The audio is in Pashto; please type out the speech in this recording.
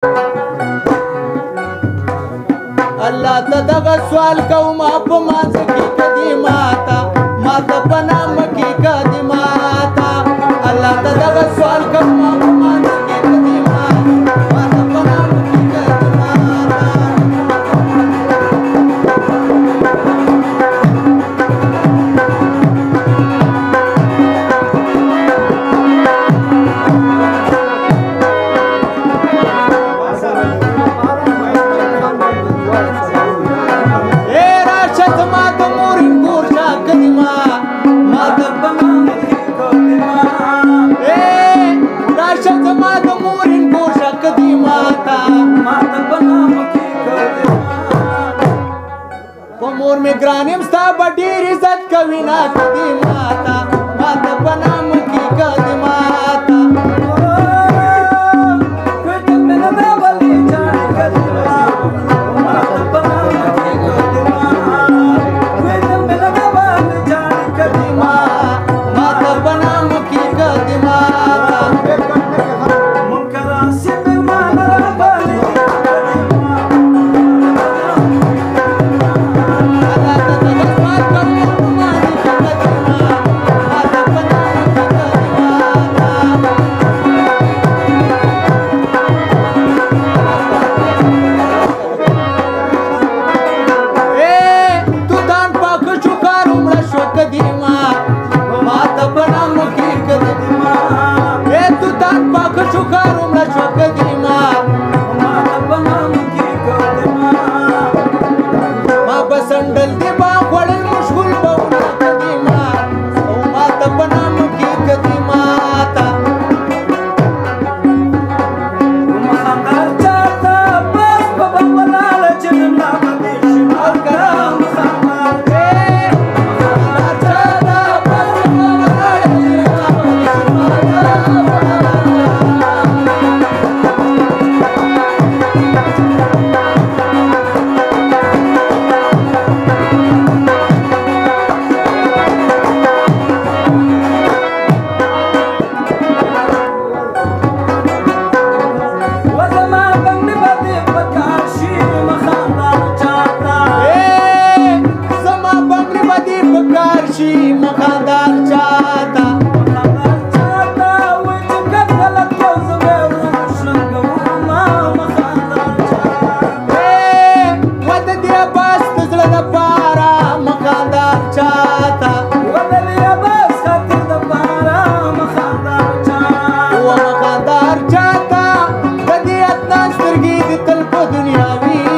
الله ته دغه سوال کوم په مانځ کې کدي ماته په نام کې کدي ماته الله ته دغه سوال کوم په مانځ کې کدي ماته په نام کې کدي ماته مور می ګرانیم ستا به ډېر عزت کوي نه کدي ماته په نام کې کدي ماته दुनिया भी